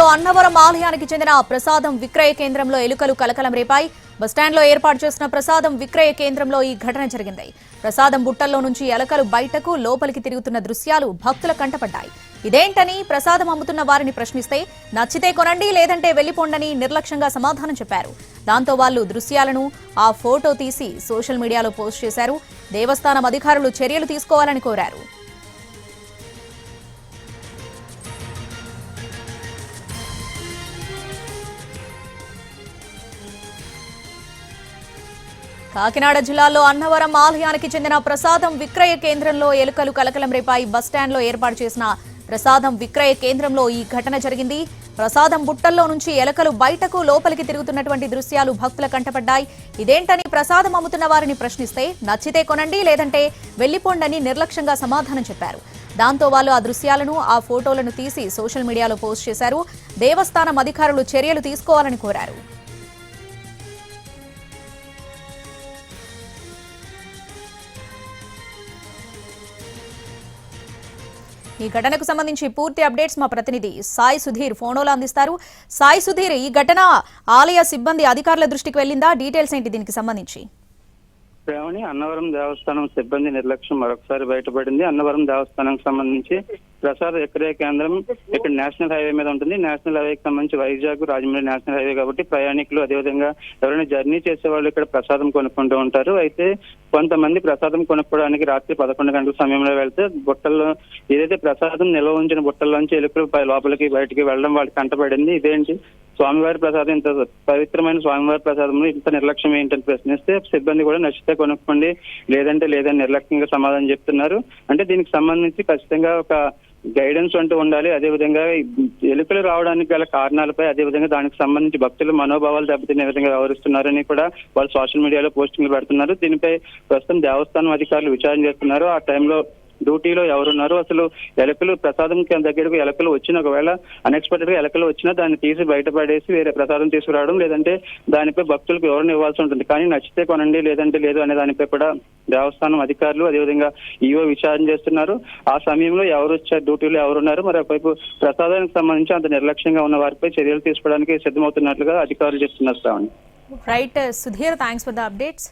అన్నవరం ఆలయానికి చెందిన ప్రసాదం విక్రయ కేంద్రంలో ఎలుకలు కలకలం రేపాయి. బస్టాండ్లో ఏర్పాటు చేసిన ప్రసాదం విక్రయ కేంద్రంలో ఈ ఘటన జరిగింది. ప్రసాదం బుట్టల్లో నుంచి ఎలుకలు బయటకు లోపలికి తిరుగుతున్న దృశ్యాలు భక్తుల కంటపడ్డాయి. ఇదేంటని ప్రసాదం అమ్ముతున్న వారిని ప్రశ్నిస్తే నచ్చితే కొనండి లేదంటే వెళ్లిపోండని నిర్లక్ష్యంగా సమాధానం చెప్పారు. దాంతో వాళ్లు దృశ్యాలను ఆ ఫోటో తీసి సోషల్ మీడియాలో పోస్ట్ చేశారు. దేవస్థానం అధికారులు చర్యలు తీసుకోవాలని కోరారు. కాకినాడ జిల్లాలో అన్నవరం ఆలయానికి చెందిన ప్రసాదం విక్రయ కేంద్రంలో ఎలుకలు కలకలం రేపాయి. బస్టాండ్లో ఏర్పాటు చేసిన ప్రసాదం విక్రయ కేంద్రంలో ఈ ఘటన జరిగింది. ప్రసాదం బుట్టల్లో నుంచి ఎలుకలు బయటకు లోపలికి తిరుగుతున్నటువంటి దృశ్యాలు భక్తుల కంటపడ్డాయి. ఇదేంటని ప్రసాదం అమ్ముతున్న వారిని ప్రశ్నిస్తే నచ్చితే కొనండి లేదంటే వెళ్లిపోండని నిర్లక్ష్యంగా సమాధానం చెప్పారు. దాంతో వాళ్ళు ఆ దృశ్యాలను ఆ ఫోటోలను తీసి సోషల్ మీడియాలో పోస్ట్ చేశారు. దేవస్థానం అధికారులు చర్యలు తీసుకోవాలని కోరారు. ఈ ఘటనకు సంబంధించి పూర్తి అప్డేట్స్ మా ప్రతినిధి సాయి సుధీర్ ఫోన్లో అందిస్తారు. సాయి సుధీర్, ఈ ఘటన ఆలయ సిబ్బంది అధికారుల దృష్టికి వెళ్లిందా? డీటెయిల్స్ ఏంటి దీనికి సంబంధించి? అన్నవరం దేవస్థానం సిబ్బంది నిర్లక్ష్యం మరొకసారి బయటపడింది. అన్నవరం దేవస్థానానికి సంబంధించి ప్రసాద విక్రయ కేంద్రం ఇక్కడ నేషనల్ హైవే మీద ఉంటుంది. నేషనల్ హైవేకి సంబంధించి వైజాగ్ రాజమండ్రి నేషనల్ హైవే కాబట్టి ప్రయాణికులు అదేవిధంగా ఎవరైనా జర్నీ చేసే వాళ్ళు ఇక్కడ ప్రసాదం కొనుక్కుంటూ ఉంటారు. అయితే కొంతమంది ప్రసాదం కొనుక్కోవడానికి రాత్రి 11 గంటల సమయంలో వెళ్తే బుట్టల్లో ఏదైతే ప్రసాదం నిల్వ ఉంచిన బుట్టల్లోంచి ఎలుకలు లోపలికి బయటికి వెళ్ళడం వాళ్ళకి కంటపడింది. ఇదేంటి స్వామివారి ప్రసాదం, ఇంత పవిత్రమైన స్వామివారి ప్రసాదంలో ఇంత నిర్లక్ష్యం ఏంటని ప్రశ్నిస్తే సిబ్బంది కూడా నచ్చితే కొనుక్కోండి లేదంటే లేదని నిర్లక్ష్యంగా సమాధానం చెప్తున్నారు. అంటే దీనికి సంబంధించి ఖచ్చితంగా ఒక గైడెన్స్ అంటూ ఉండాలి. అదేవిధంగా ఎలుకలు రావడానికి గల కారణాలపై అదేవిధంగా దానికి సంబంధించి భక్తుల మనోభావాలు దెబ్బతినే విధంగా వ్యవహరిస్తున్నారని కూడా వాళ్ళు సోషల్ మీడియాలో పోస్టింగ్లు పెడుతున్నారు. దీనిపై ప్రస్తుతం దేవస్థానం అధికారులు విచారణ చేస్తున్నారు. ఆ టైంలో డ్యూటీలో ఎవరున్నారు, అసలు ఎలుకలు ప్రసాదం దగ్గరకు ఎలుకలు వచ్చిన ఒకవేళ అన్ఎక్స్పెక్టెడ్ గా ఎలుకలు వచ్చినా దాన్ని తీసి బయటపడేసి వేరే ప్రసాదం తీసుకురావడం లేదంటే దానిపై భక్తులకు వివరణ ఇవ్వాల్సి ఉంటుంది. కానీ నచ్చితే కొనండి లేదంటే లేదు అనే దానిపై కూడా దేవస్థానం అధికారులు అదేవిధంగా ఈవో విచారణ చేస్తున్నారు. ఆ సమయంలో ఎవరు వచ్చారు, డ్యూటీలో ఎవరున్నారు, మరోవైపు ప్రసాదానికి సంబంధించి అంత నిర్లక్ష్యంగా ఉన్న వారిపై చర్యలు తీసుకోవడానికి సిద్ధమవుతున్నట్లుగా అధికారులు చెప్తున్నారు. Right Sudheer, thanks for the updates.